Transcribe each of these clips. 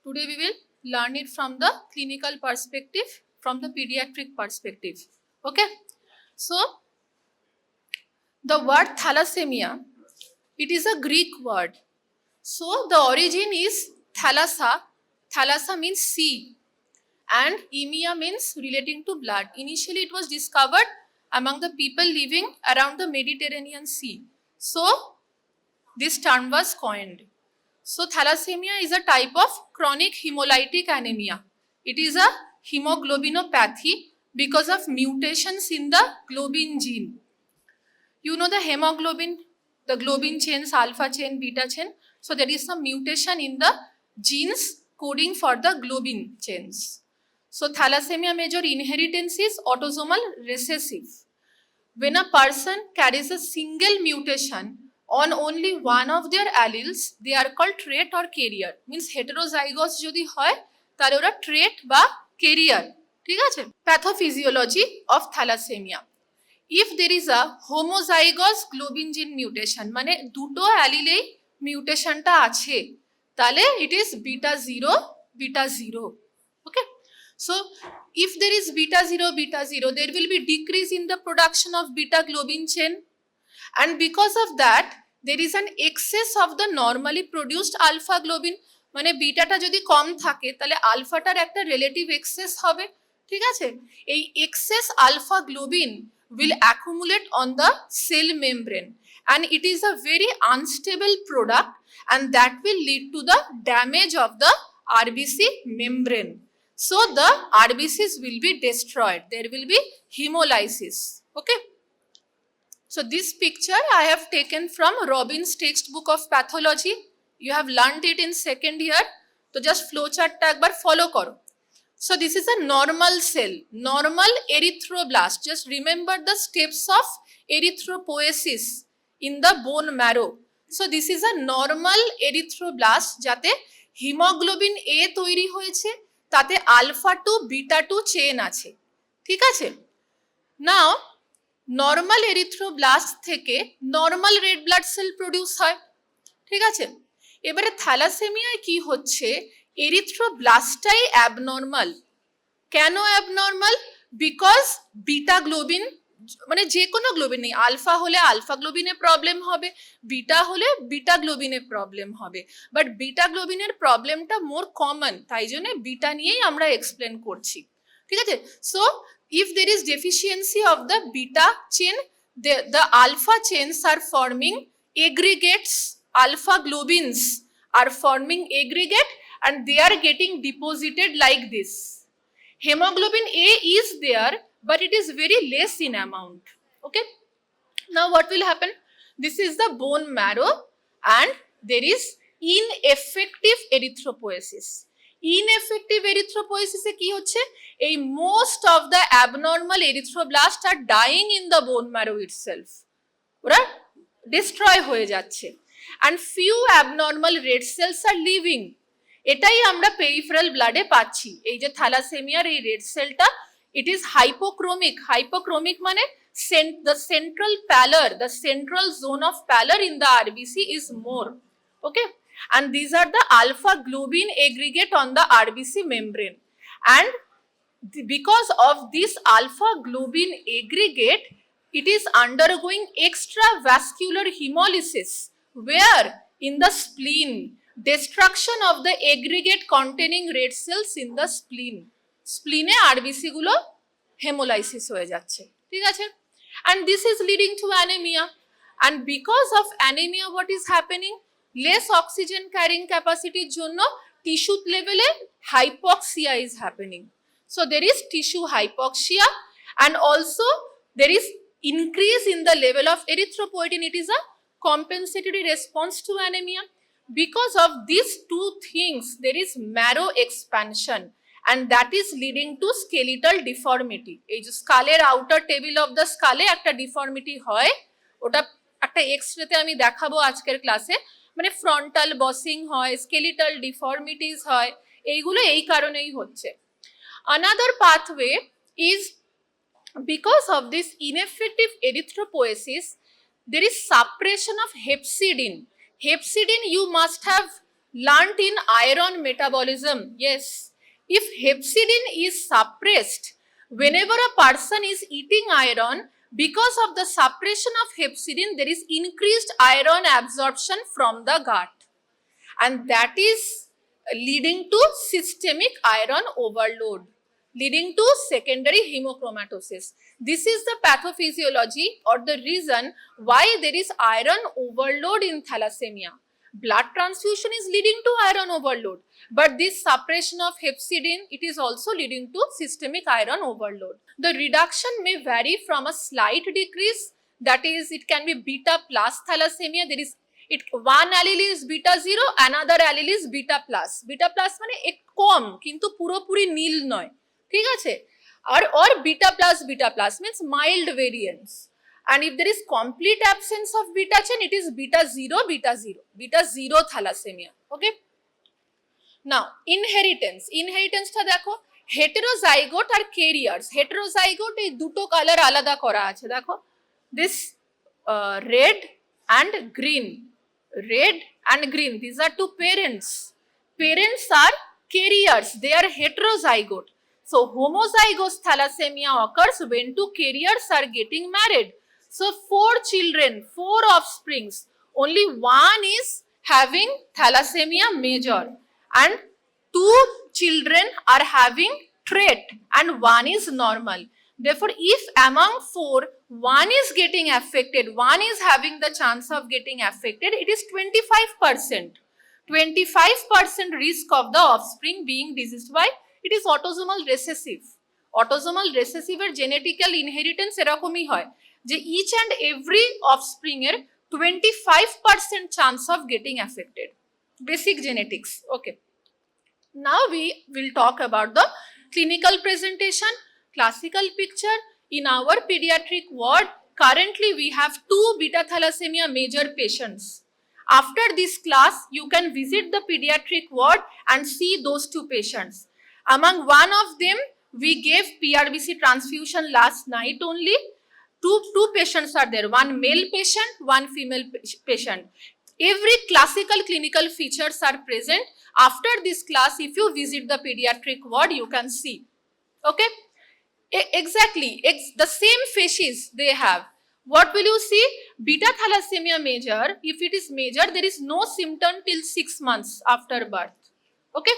Today we will learn it from the clinical perspective, from the pediatric perspective. Okay. So the word thalassemia, it is a Greek word. So the origin is thalassa. Thalassa means sea and emia means relating to blood. Initially it was discovered among the people living around the Mediterranean Sea. So this term was coined. So thalassemia is a type of chronic hemolytic anemia. It is a hemoglobinopathy because of mutations in the globin gene. You know the hemoglobin, the globin chains, alpha chain, beta chain. So there is some mutation in the genes coding for the globin chains. So thalassemia major inheritance is autosomal recessive. When a person carries a single mutation on only one of their alleles, they are called trait or carrier. Means heterozygous jodi hoy tale ora trait ba carrier. ঠিক আছে? Pathophysiology of thalassemia. If there is a homozygous globin gene mutation, মানে দুটো অ্যালিলেই মিউটেশনটা আছে, তাহলে it is beta 0 beta 0. Okay. So if there is beta 0, there will be decrease in the production of beta globin chain, and because of that there is an excess of the normally produced alpha globin. মানে বিটাটা যদি কম থাকে তাহলে আলফাটার একটা relative access হবে, ঠিক আছে? এই excess alpha globin will accumulate on the cell membrane and it is a very unstable product and that will lead to the damage of the RBC membrane. So the RBCs will be destroyed. There will be hemolysis. Okay. So this picture I have taken from Robbins textbook of pathology. You have learned it in second year. So just flowchart ta ekbar follow karo. So this is a normal cell, normal erythroblast. Just remember the steps of erythropoiesis in the bone marrow. So this is a normal erythroblast jate hemoglobin A তৈরি হয়েছে, তাতে alpha 2 beta 2 chain আছে, ঠিক আছে? Now normal erythroblast থেকে normal red blood cell produce হয়, ঠিক আছে? এবারে থ্যালাসেমিয়ায় কি হচ্ছে, এরিথ্রোব্লাস্টটাই অ্যাবনর্মাল। কেন অ্যাবনর্মাল? বিকজ বিটা গ্লোবিন, মানে যে কোনো গ্লোবিন নেই, আলফা হলে আলফা গ্লোবিনে প্রবলেম হবে, বিটা হলে বিটা গ্লোবিনে প্রবলেম হবে, বাট বিটা গ্লোবিনের প্রবলেমটা মোর কমন, তাই জন্য বিটা নিয়েই আমরা এক্সপ্লেন করছি, ঠিক আছে? So if there is deficiency of the beta chain, the alpha chains are forming aggregates, alpha globins are forming aggregate and they are getting deposited like this. Hemoglobin A is there but it is very less in amount. Okay. Now what will happen? This is the bone marrow and there is ineffective erythropoiesis. Ineffective erythropoiesis এ কি হচ্ছে, এই most of the abnormal erythroblasts are dying in the bone marrow itself. ওরা destroy হয়ে যাচ্ছে and few abnormal red cells are living. এটাই আমরা peripheral ব্লাডে পাচ্ছি। এই যে থ্যালাসেমিয়ার এই রেড সেলটা, it is hypochromic. Hypochromic মানে the central pallor, the central zone of pallor in the RBC is more. Okay. And these are the alpha globin aggregate on the RBC membrane. And because of this alpha globin aggregate, it is undergoing extravascular hemolysis. Where? In the spleen. Destruction of the aggregate containing red cells in the spleen. Spleen e RBC gulo hemolysis hoye jacche. ঠিক আছে? And this is leading to anemia. And because of anemia, what is happening? Less oxygen carrying capacity jonno tissue level e hypoxia is happening. So there is tissue hypoxia and also there is increase in the level of erythropoietin. It is a compensatory response to anemia. Because of these two things, there is marrow expansion and that is leading to skeletal deformity. এই যে স্কালের outer table of the স্কালে একটা deformity হয়, ওটা একটা এক্সরেতে আমি দেখাবো আজকের ক্লাসে। মানে ফ্রন্টাল বসিং হয়, স্কেলিটাল ডিফর্মিটিস হয়, এইগুলো এই কারণেই হচ্ছে। Another pathway is because of this ineffective erythropoiesis, there is suppression of hepcidin. Hepcidin you must have learnt in iron metabolism. Yes, if hepcidin is suppressed, whenever a person is eating iron, because of the suppression of hepcidin, there is increased iron absorption from the gut, and that is leading to systemic iron overload, leading to secondary hemochromatosis. This is the pathophysiology or the reason why there is iron overload in thalassemia. Blood transfusion is leading to iron overload, but this suppression of hepcidin, it is also leading to systemic iron overload. The reduction may vary from a slight decrease, that is, it can be beta plus thalassemia. There is one allele is beta 0, another allele is beta plus. Beta plus মানে এক কম কিন্তু পুরোপুরি নীল নয়, ঠিক আছে? or beta plus means mild variance. And if there is complete absence of beta chain, it is beta 0 thalassemia. Okay. Now inheritance টা দেখো, heterozygote আর carriers. Heterozygote এই দুটো কালার আলাদা করা আছে, দেখো, this red and green, these are two parents. Parents are carriers, they are heterozygote. So homozygous thalassemia occurs when two carriers are getting married. So 4 children, 4 offsprings, only one is having thalassemia major and 2 children are having trait and one is normal. Therefore, if among 4, one is getting affected, one is having the chance of getting affected, it is 25%. 25% risk of the offspring being diseased. Why? It is autosomal recessive. Autosomal recessive এর genetical inheritance এরকমই হয় যে each and every offspring এর 25% chance of getting affected. Basic genetics. Okay. Now we will talk about the clinical presentation, classical picture. In our pediatric ward, currently we have 2 beta thalassemia major patients. After this class, you can visit the pediatric ward and see those 2 patients. Among one of them, we gave PRBC transfusion last night only. Two patients are there, one male patient, one female patient. Every classical clinical features are present. After this class, if you visit the pediatric ward, you can see. Okay? Exactly, the same facies they have. What will you see? Beta thalassemia major, if it is major, there is no symptom till 6 months after birth. Okay?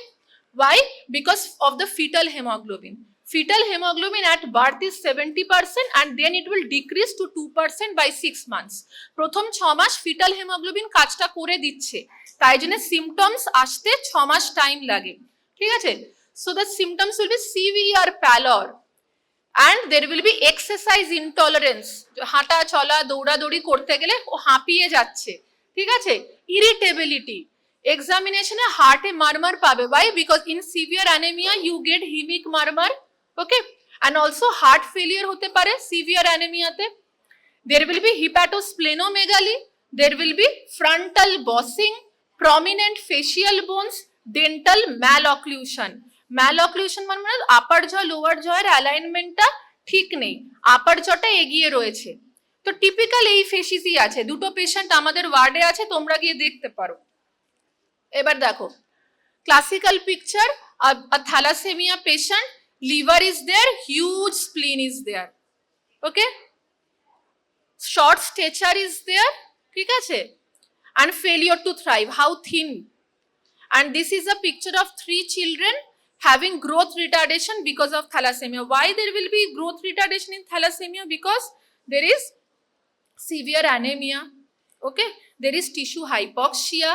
Why? Because of the fetal hemoglobin. Fetal hemoglobin at birth is 70% and then it will decrease to 2% by 6 months. প্রথম 6 মাস fetal hemoglobin কাজটা করে দিচ্ছে, তাই জন্য symptoms আসতে 6 মাস time লাগে, ঠিক আছে? So the symptoms will be severe pallor and there will be exercise intolerance. হাঁটা চলা দৌড়াদৌড়ি করতে গেলে ও হাঁপিয়ে যাচ্ছে, ঠিক আছে? Irritability. Examination এ হার্টে মারমার পাবে। Why? Because in severe anemia you get hemic murmur. Okay, and also heart failure hote pare severe anemia te. There will be hepatosplenomegaly, there will be frontal bossing, prominent facial bones, dental malocclusion. Malocclusion মানে আপার জ lower জয়ের অ্যালাইনমেন্টটা ঠিক নেই, আপার জটা এগিয়ে রয়েছে। তো typical এই ফেসিসই আছে। দুটো পেশেন্ট আমাদের ওয়ার্ডে আছে, তোমরা গিয়ে দেখতে পারো। এবার দেখো classical picture, a thalassemia patient, liver is there, huge spleen is there. Okay, short stature is there, ঠিক আছে, and failure to thrive. How thin? And this is a picture of 3 children having growth retardation because of thalassemia. Why there will be growth retardation in thalassemia? Because there is severe anemia. Okay, there is tissue hypoxia.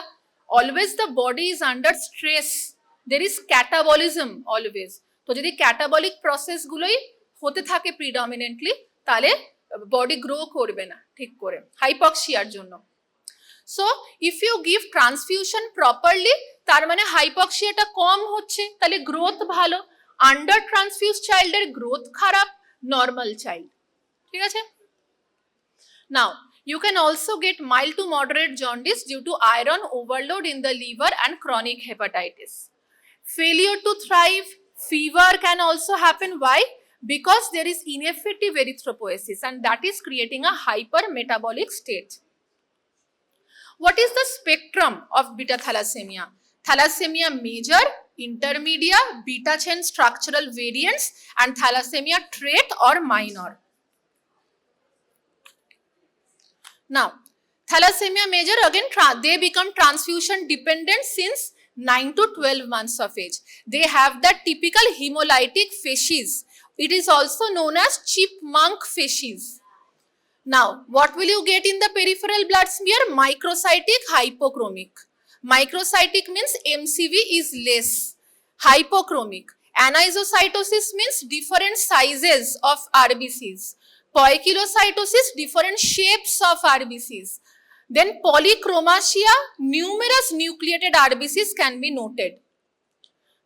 Always the body is under stress. There is catabolism always. তো যদি catabolic process গুলোই হতে থাকে predominantly, তাহলে body grow করবে না ঠিক করে হাইপক্সিয়ার জন্য। So if you give transfusion properly, তার মানে হাইপক্সিয়াটা কম হচ্ছে, তাহলে গ্রোথ ভালো। আন্ডার ট্রান্সফিউজ চাইল্ডের গ্রোথ খারাপ, নর্মাল চাইল্ড, ঠিক আছে? নাও you can also get mild to moderate jaundice due to iron overload in the liver and chronic hepatitis. Failure to thrive, fever can also happen. Why? Because there is ineffective erythropoiesis and that is creating a hypermetabolic state. What is the spectrum of beta thalassemia? thalassemia major, intermediate, beta chain structural variants, and thalassemia trait or minor. Now, thalassemia major, again, they become transfusion dependent since 9 to 12 months of age. They have the typical hemolytic facies. It is also known as chipmunk facies. Now, what will you get in the peripheral blood smear? Microcytic hypochromic. Microcytic means MCV is less. Hypochromic. Anisocytosis means different sizes of RBCs. Poikilocytosis, different shapes of RBCs. Then polychromasia, numerous nucleated RBCs can be noted.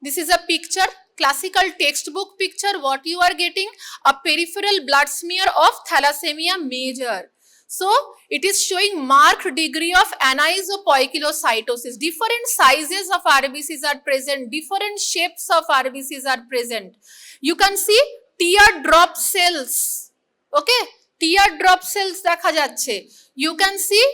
This is a picture, classical textbook picture. What you are getting? A peripheral blood smear of thalassemia major. So, it is showing marked degree of anisopoikilocytosis. Different sizes of RBCs are present. Different shapes of RBCs are present. You can see teardrop cells. Okay? Teardrop cells dekha jacche. You can see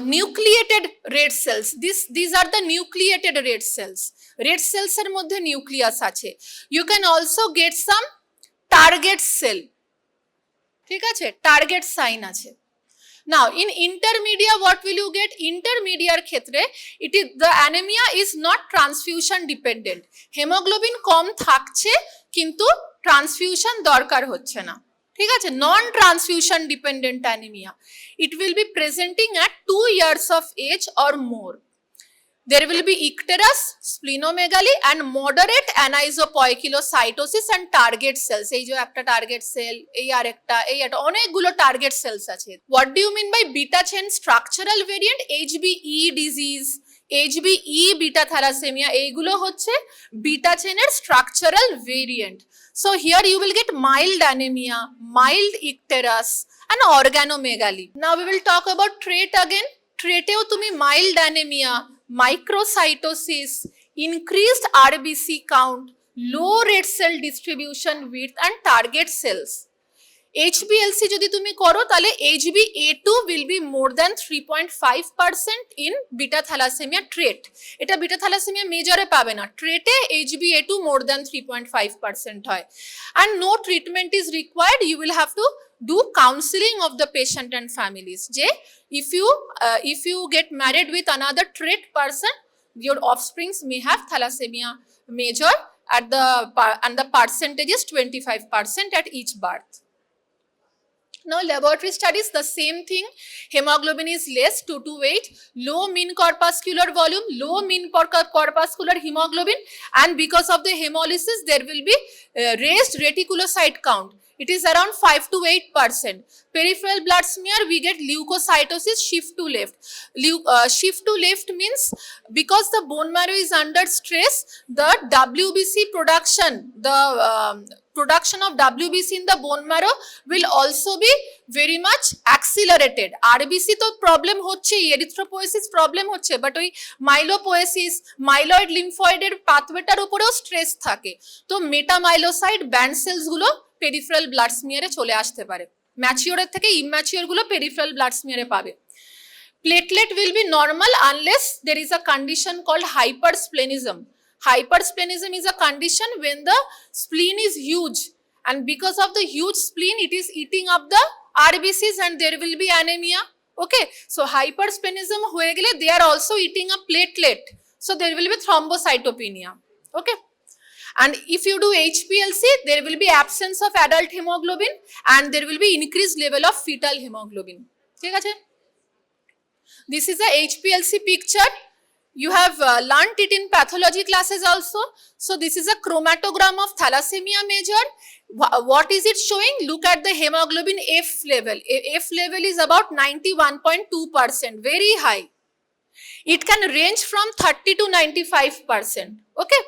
nucleated red cells. These are the nucleated red cells. Red cells er moddhe nucleus ache. You can also get some target cell. ঠিক আছে, target sign আছে. Now, in intermedia, what will you get? Intermediate ক্ষেত্রে, the anemia is not transfusion dependent. Hemoglobin কম থাকছে কিন্তু transfusion দরকার হচ্ছে না। ঠিক আছে, non transfusion dependent anemia. It will be presenting at 2 years of age or more. There will be icterus, splenomegaly and moderate anisopoikilocytosis and target cells. এই যে একটা target cell, এই আরেকটা, এই একটা অনেকগুলো target cells আছে. What do you mean by beta chain structural variant? HBE disease, HBE beta thalassemia, এইগুলো হচ্ছে beta chain এর structural variant. So here you will get mild anemia, mild icterus and organomegaly. Now we will talk about trait again. Traiteo তুমি mild anemia, microcytosis, increased RBC count, low red cell distribution width and target cells. HbLC যদি তুমি করো তাহলে HbA2 will be more than 3.5% in beta thalassemia trait. এটা beta thalassemia major এ পাবে না, trait এ HbA2 more than 3.5% হয়. And no treatment is required. You will have to do counseling of the patient and families. যে if you get married with another trait person, your offsprings may have thalassemia major and the percentage is 25% at each birth. Now, laboratory studies, the same thing. Hemoglobin is less, 2 to 8, low mean corpuscular volume, low mean corpuscular hemoglobin, and because of the hemolysis, there will be raised reticulocyte count. It is around 5 to 8%. Peripheral blood smear, we get leukocytosis, shift to left. Shift to left means because the bone marrow is under stress, the WBC production, production of WBC in the bone marrow will also be very much accelerated. RBC তো problem হচ্ছে, erythropoiesis problem হচ্ছে, but ওই মাইলোপোয়েসিস, myeloid লিম্ফয়েডের পাথওয়েটার উপরেও stress থাকে। তো মেটামাইলোসাইট band sales গুলো peripheral blood স্মিয়ারে চলে আসতে পারে। ম্যাচিওরের থেকে ইম্যাচিওর গুলো পেরিফেরাল ব্লাড স্মিয়ারে পাবে। Platelet will be normal unless there is a condition called hypersplenism. Hypersplenism is a condition when the spleen is huge, and because of the huge spleen, it is eating up the RBCs and there will be anemia. Okay, so hypersplenism hoye gele they are also eating a platelet, so there will be thrombocytopenia. Okay, and if you do HPLC, there will be absence of adult hemoglobin and there will be increased level of fetal hemoglobin. ঠিক আছে, this is a HPLC picture. You have learnt it in pathology classes also. So this is a chromatogram of thalassemia major. What is it showing? Look at the hemoglobin F level. F level is about 91.2%, very high. It can range from 30 to 95%. Okay.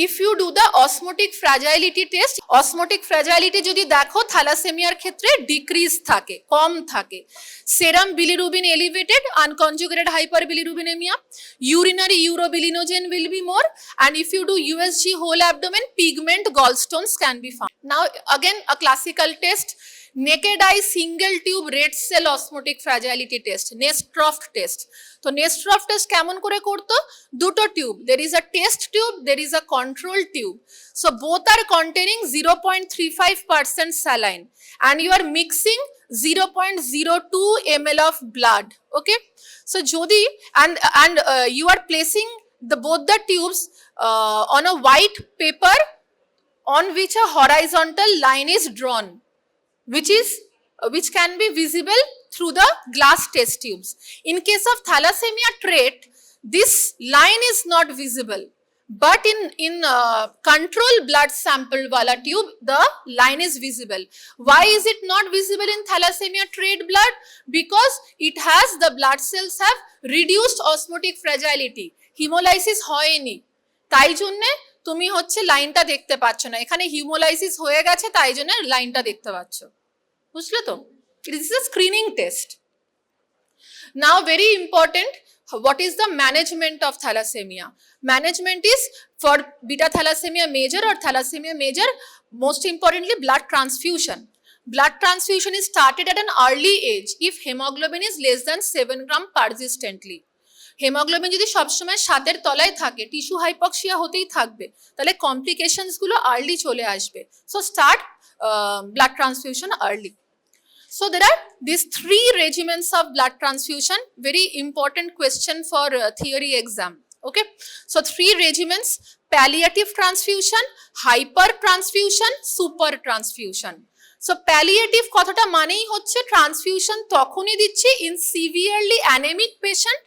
If you do the osmotic fragility test, osmotic fragility যদি দেখো থ্যালাসেমিয়ার ক্ষেত্রে decrease থাকে, কম থাকে। Serum bilirubin elevated, unconjugated hyperbilirubinemia, urinary urobilinogen will be more, and if you do USG whole abdomen, pigment gallstones can be found. Now again a classical test, naked eye single tube red cell osmotic fragility test, NESTROF test. তো NESTROF test কেমন করে করতো? দুটো tube, there is a test tube, there is a control tube. So both are containing 0.35% saline and you are mixing 0.02 ml of blood. Okay, so jodi and you are placing both the tubes on a white paper on which a horizontal line is drawn, which can be visible through the glass test tubes. In case of thalassemia trait, this line is not visible, but in control blood sample wala tube, the line is visible. Why is it not visible in thalassemia trait blood? Because it has, the blood cells have reduced osmotic fragility, hemolysis হয়নি, তাই জন্যে তুমি হচ্ছে লাইনটা দেখতে পাচ্ছ না। এখানে হিমোলাইসিস হয়ে গেছে, তাই জন্য লাইনটা দেখতে পাচ্ছ। বুঝলে তো? It is a screening test. Now very important, what is the management of thalassemia? Management is for beta thalassemia major or thalassemia major, most importantly blood transfusion. Blood transfusion is started at an early age if hemoglobin is less than 7 gram persistently. Haemoglobin যদি সবসময় 7-এর তলায় থাকে, tissue hypoxia হতেই থাকবে, তাহলে complications গুলো early চলে আসবে। So start blood transfusion early. So there are these 3 regimens of blood transfusion, very important question for theory exam. Okay, so 3 regimens: palliative transfusion, hyper transfusion, super transfusion. So palliative কথাটা মানেই হচ্ছে transfusion তখনই দিচ্ছি in severely anemic patient,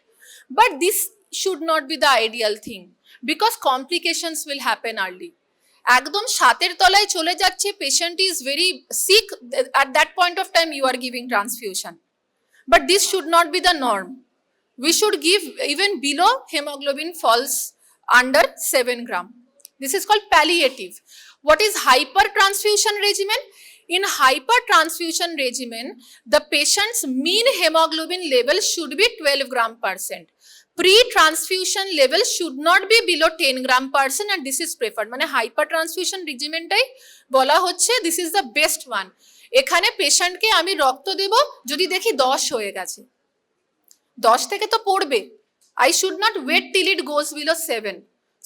but this should not be the ideal thing because complications will happen early. একদম 7-এর তলায় চলে যাচ্ছে, patient is very sick, at that point of time you are giving transfusion, but this should not be the norm. We should give even below hemoglobin falls under 7 gram. This is called palliative. What is hypertransfusion regimen? In hypertransfusion regimen, the patient's mean hemoglobin level should be 12 gram%. Pre-transfusion level should not be below 10 gram%, and this is preferred. মানে hypertransfusion regimenটাই বলা হচ্ছে this is the best one. এখানে পেশেন্টকে আমি রক্ত দেব যদি দেখি 10 হয়ে গেছে, 10 থেকে তো পড়বে, I should not wait till it goes below 7.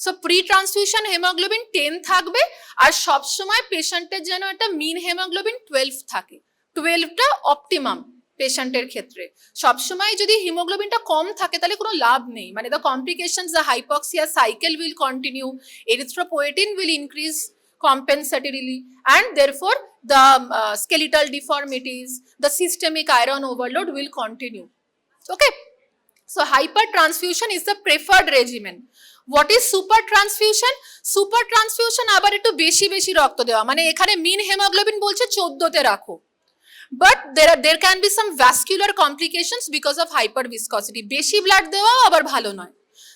So pre-transfusion hemoglobin 10 থাকবে, আর সব সময় পেশেন্টের যেন একটা মিন হেমোগ্লোবিন 12 থাকে। 12টা অপটিমাম পেশেন্টের ক্ষেত্রে। সবসময় যদি হিমোগ্লোবিনটা কম থাকে তাহলে কোনো লাভ নেই, মানে the complications, the hypoxia cycle will continue, erythropoietin will increase compensatorily, and therefore the skeletal deformities, the systemic iron overload will continue. Okay, so hypertransfusion is the preferred regimen. What is super transfusion? Super transfusion আবার একটু বেশি বেশি রক্ত দেওয়া, মানে এখানে মিন haemoglobin বলছে 14তে রাখো, but there can be some vascular complications because of hyperviscosity. বেশি ব্লাড দেওয়াও আবার ভালো নয়,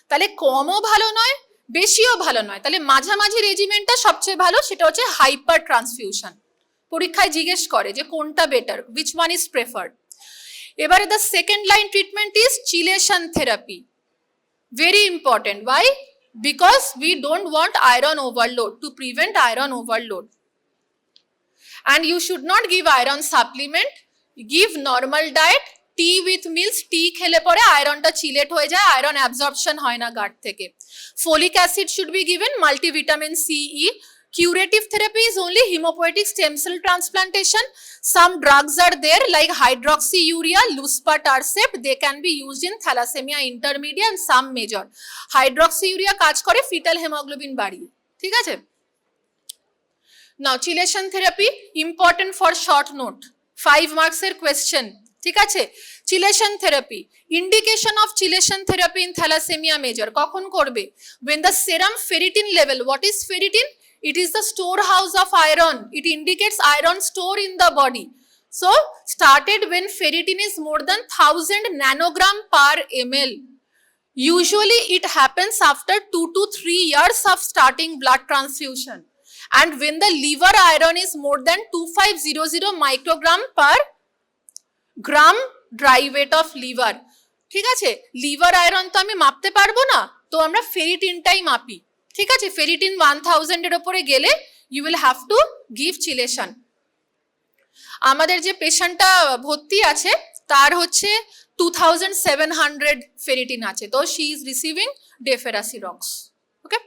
তাহলে কমও ভালো নয়, বেশিও ভালো নয়, তাহলে মাঝামাঝি রেজিমেন্টটা সবচেয়ে ভালো, সেটা হচ্ছে হাইপার ট্রান্সফিউশন। পরীক্ষায় জিজ্ঞেস করে যে কোনটা better, which one is preferred. এবারে the second line treatment is chelation therapy. Very important. Why? Because we don't want iron overload, to prevent iron overload. And you should not give iron supplement, give normal diet. Tea with meals, tea খেলে পরে আয়রনটা চিলেট হয়ে যায়, iron absorption হয় না গাট থেকে। Folic acid should be given, multivitamin সিই। Curative therapy is only hemopoietic stem cell transplantation. Some drugs are there like hydroxyurea, luspatercept. They can be used in thalassemia intermediate and some major. Hydroxyurea কাজ করে fetal hemoglobin বাড়িয়ে, ঠিক আছে? Now chelation therapy important for short note, 5 marks এর question, ঠিক আছে? Chelation therapy, indication of chelation therapy in thalassemia major কখন করবে? When the serum ferritin level, what is ferritin? It is the storehouse of iron. It indicates iron store in the body. So started when ferritin is more than 1000 nanogram per ml. Usually it happens after 2 to 3 years of starting blood transfusion. And when the liver iron is more than 2500 microgram per gram dry weight of liver. ঠিক আছে, liver iron তো আমি মাপতে পারবো না, তো আমরা ফেরিটিনটাই মাপি, ঠিক আছে? ফেরিটিন 1000 এর উপরে গেলে you will have to give chelation. আমাদের যে পেশেন্টটা ভর্তি আছে তার হচ্ছে 2700 ফেরিটিন আছে, তো she is receiving deferasirox. Okay,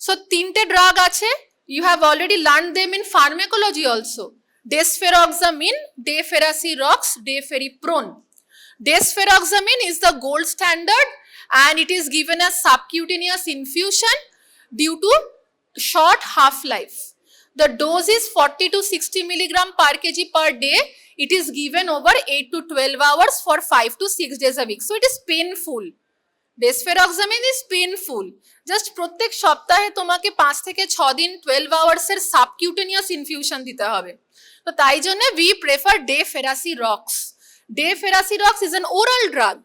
so তিনটে ড্রাগ আছে, you have already learn them in pharmacology also. Desferrioxamine, deferasirox, deferiprone. Desferoxamine is the gold standard and it is given as subcutaneous infusion due to short half-life. The dose is 40 to 60 milligram per kg per day. It is given over 8 to 12 hours for 5 to 6 days a week. So it is painful. Desferoxamine is painful. Just প্রত্যেক সপ্তাহে তোমাকে 5 থেকে 6 দিন 12 hours এর subcutaneous infusion দিতে হবে। তো তাই জন্য we prefer Deferasirox. Deferasirox is an oral drug,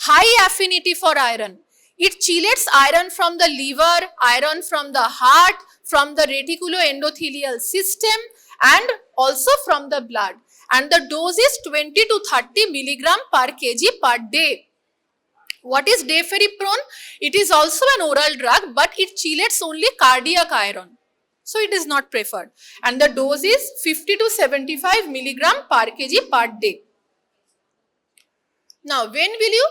high affinity for iron. It chelates iron from the liver, iron from the heart, from the reticuloendothelial system and also from the blood. And the dose is 20 to 30 milligram per kg per day. What is Deferiprone? It is also an oral drug, but it chelates only cardiac iron. So it is not preferred. And the dose is 50 to 75 milligram per kg per day. Now, when will you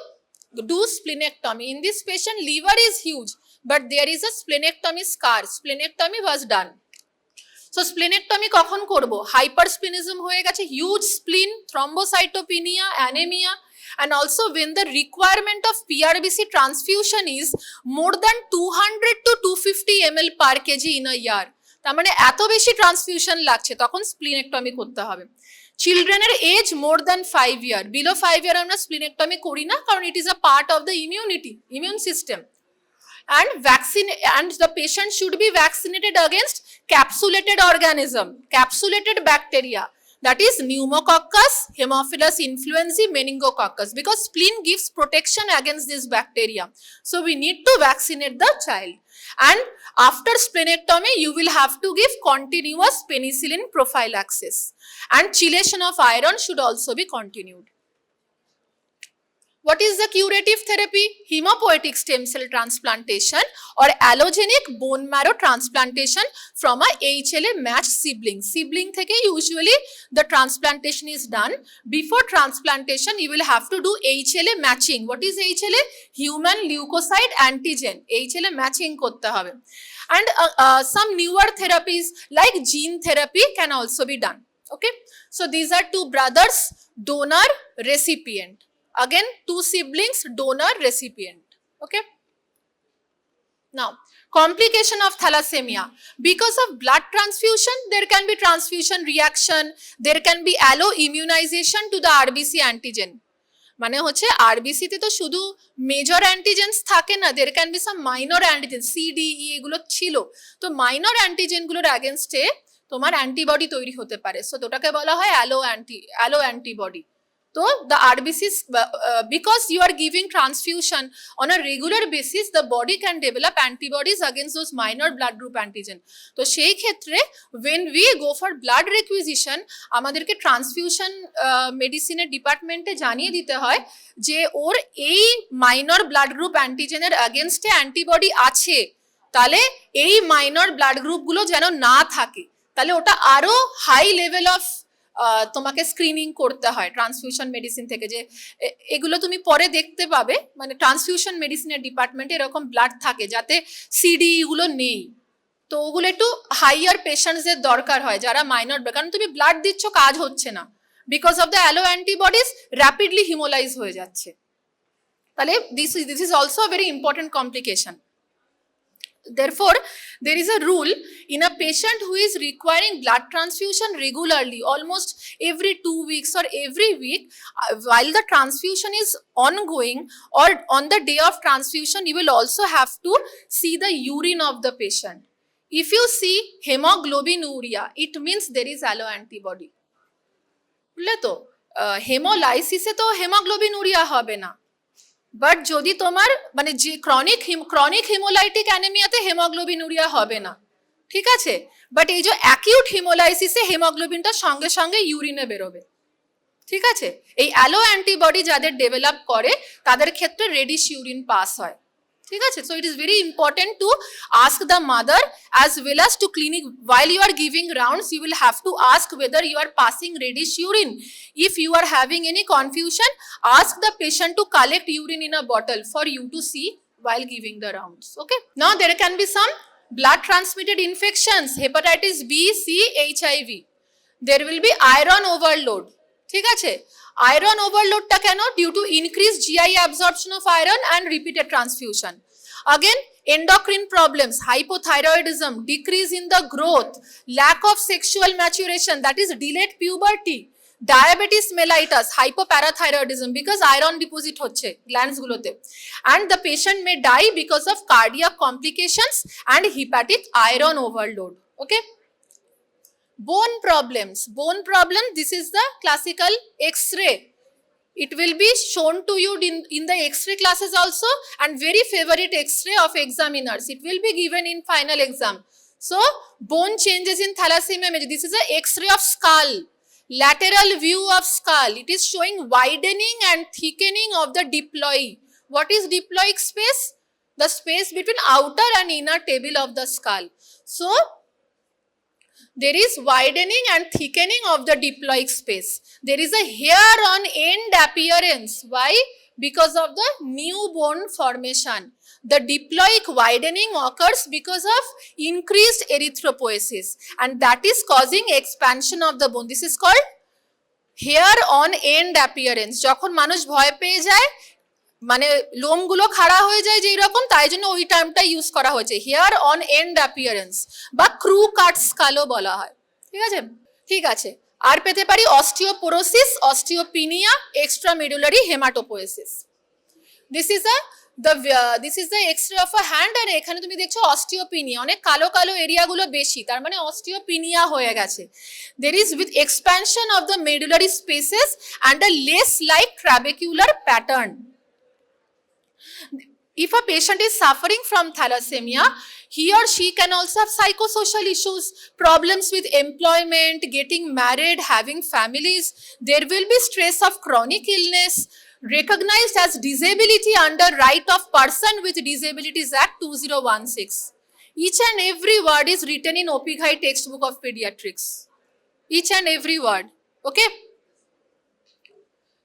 do splenectomy? In this patient, liver is huge, but there is a splenectomy scar. Splenectomy was done. So, splenectomy কখন করব? Hypersplenism হয়ে গেছে, huge spleen, thrombocytopenia, anemia, and also when the requirement of PRBC transfusion is more than 200 to 250 ml per kg in a year. তার মানে এত বেশি transfusion লাগছে, তখন স্প্লিনেক্টমি করতে হবে। চিলড্রেনের এজ মোর দ্যান 5 ইয়ার, বিলো 5 ইয়ার আমরা স্প্লিনেক্টমি করি না, কারণ it is a part of the immune system. And vaccine, and the patient should be vaccinated against capsulated organism, capsulated bacteria, that is pneumococcus, Haemophilus influenzae, meningococcus, because spleen gives protection against this bacteria. So we need to vaccinate the child. And after splenectomy, you will have to give continuous penicillin prophylaxis. And chelation of iron should also be continued. What is the curative therapy? Hemopoietic stem cell transplantation or allogenic bone marrow transplantation from a HLA matched sibling. Sibling theke usually the transplantation is done. Before transplantation, you will have to do HLA matching. What is HLA? Human leukocyte antigen. HLA matching korte hobe. And some newer therapies like gene therapy can also be done. Okay. So these are two brothers, donor, recipient. Again, two siblings, donor, recipient. Okay. Now, complication of thalassemia. Because of blood transfusion, there can be transfusion reaction. There can be alloimmunization to the RBC antigen. মানে হচ্ছে RBC তে তো শুধু major অ্যান্টিজেনস থাকে না, there can be some minor antigens, C, D, E এগুলো ছিল। তো মাইনর অ্যান্টিজেনগুলোর অ্যাগেনস্টে তোমার অ্যান্টিবডি তৈরি হতে পারে। সো ওটাকে বলা হয় alloantibody. So the RBCs, because you are giving transfusion on a regular basis, the body can develop antibodies against those minor blood group antigen. So সেই ক্ষেত্রে when we go for blood requisition, আমাদেরকে transfusion মেডিসিনের ডিপার্টমেন্টে জানিয়ে দিতে হয় যে ওর এই মাইনর ব্লাড গ্রুপ অ্যান্টিজেনের অ্যাগেনস্টে অ্যান্টিবডি আছে, তাহলে এই মাইনর ব্লাড গ্রুপগুলো যেন না থাকে, তাহলে ওটা আরো হাই লেভেল অফ তোমাকে স্ক্রিনিং করতে হয় ট্রান্সফিউশন মেডিসিন থেকে, যে এগুলো তুমি পরে দেখতে পাবে, মানে ট্রান্সফিউশন মেডিসিনের ডিপার্টমেন্টে এরকম ব্লাড থাকে যাতে সিডি গুলো নেই, তো ওগুলো একটু হাইয়ার পেশেন্টসদের দরকার হয় যারা মাইনর, কারণ তুমি ব্লাড দিচ্ছ কাজ হচ্ছে না, because of the allo antibodies rapidly haemolyse হয়ে যাচ্ছে, তাহলে this is also a very important complication. Therefore, there is a rule in a patient who is requiring blood transfusion regularly, almost every 2 weeks or every week, while the transfusion is ongoing or on the day of transfusion, you will also have to see the urine of the patient. If you see hemoglobinuria, it means there is alloantibody. বুঝলে তো, হেমোলাইসিসে তো হেমোগ্লোবিনুরিয়া হবে না, but যদি তোমার মানে যে chronic haemolytic অ্যানিমিয়াতে হেমোগ্লোবিনুরিয়া হবে না, ঠিক আছে, বাট এই যে অ্যাকিউট হিমোলাইসিসে হেমোগ্লোবিনটা সঙ্গে সঙ্গে ইউরিনে বেরোবে, ঠিক আছে। এই অ্যালো অ্যান্টিবডি যাদের ডেভেলপ করে তাদের ক্ষেত্রে রেডিশ ইউরিন পাস হয়। ঠিক আছে? So it is very important to ask the mother as well as to clinic. While you are giving rounds, you will have to ask whether you are passing reddish urine. If you are having any confusion, ask the patient to collect urine in a bottle for you to see while giving the rounds. Okay. Now there can be some blood transmitted infections, hepatitis B, C, HIV. There will be iron overload. ঠিক আছে? Iron overloadটা কেন? Due to increased GI absorption of iron and repeated transfusion. Again, endocrine problems, hypothyroidism, decrease in the growth, lack of sexual maturation, that is delayed puberty, diabetes mellitus, hypoparathyroidism because iron deposit হচ্ছে glands গুলোতে, and the patient may die because of cardiac complications and hepatic iron overload. Okay. Bone problems. Bone problem, this is the classical X-ray. It will be shown to you in the X-ray classes also, and very favorite X-ray of examiners. It will be given in final exam. So, bone changes in thalassemia. This is a X-ray of skull. Lateral view of skull. It is showing widening and thickening of the diploid. What is diploic space? The space between outer and inner table of the skull. So, there is widening and thickening of the diploic space. There is a hair on end appearance. Why? Because of the new bone formation. The diploic widening occurs because of increased erythropoiesis, and that is causing expansion of the bone. This is called hair on end appearance. যখন মানুষ ভয় পেয়ে যায়, মানে লোমগুলো খাড়া হয়ে যায় যে এরকম, তাই জন্য ওই টার্মটা ইউজ করা হয়েছে, হেয়ার অন এন্ড অ্যাপিয়ারেন্স বা ক্রু কাট স্কালও বলা হয়। ঠিক আছে? ঠিক আছে। আর পেতে পারি osteoporosis, osteopenia, extramedullary haematopoiesis. This is the x ray of a hand, আর এখানে তুমি দেখছো অস্টিওপিনিয়া, অনেক কালো কালো এরিয়াগুলো বেশি, তার মানে অস্টিওপিনিয়া হয়ে গেছে। There is with expansion of the medullary spaces and a lace like trabecular pattern. If a patient is suffering from thalassemia, he or she can also have psychosocial issues, problems with employment, getting married, having families. There will be stress of chronic illness, recognized as disability under Right of Person with Disabilities Act 2016. Each and every word is written in OP Ghai textbook of pediatrics. Each and every word. Okay?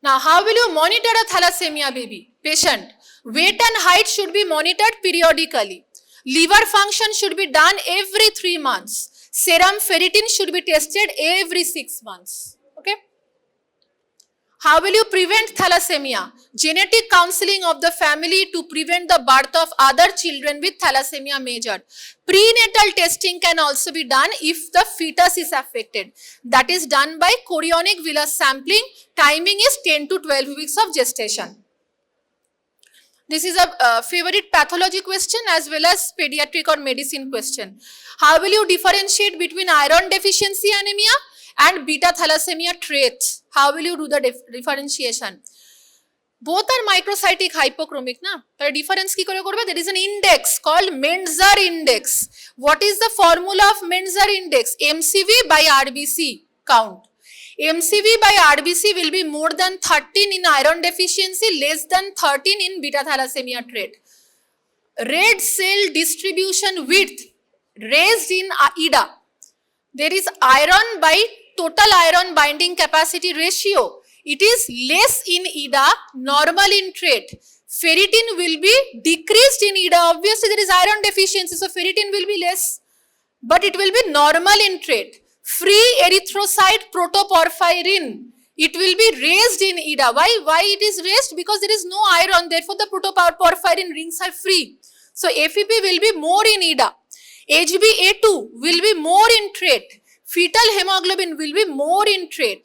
Now, how will you monitor a thalassemia baby patient? Weight and height should be monitored periodically. Liver function should be done every 3 months. Serum ferritin should be tested every 6 months. Okay? How will you prevent thalassemia? Genetic counseling of the family to prevent the birth of other children with thalassemia measured. Prenatal testing can also be done if the fetus is affected. That is done by chorionic villus sampling. Timing is 10 to 12 weeks of gestation. This is a favorite pathology question as well as pediatric or medicine question. How will you differentiate between iron deficiency anemia and beta thalassemia traits? How will you do the differentiation? Both are microcytic hypochromic, na? The difference ki kore korbe? There is an index called Menzer index. What is the formula of Menzer index? MCV by RBC count. MCV by RBC will be more than 13 in iron deficiency, less than 13 in beta thalassemia trait. Red cell distribution width raised in IDA. There is iron by total iron binding capacity ratio. It is less in IDA, normal in trait. Ferritin will be decreased in IDA. Obviously, there is iron deficiency, so ferritin will be less, but it will be normal in trait. Free erythrocyte protoporphyrin, it will be raised in IDA. Why it is raised? Because there is no iron, therefore the protoporphyrin rings are free. So FEP will be more in IDA. HbA2 will be more in trait. Fetal hemoglobin will be more in trait.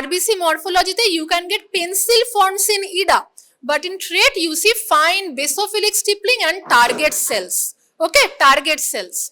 RBC morphology you can get pencil forms in IDA, but in trait you see fine basophilic stippling and target cells. Okay, target cells.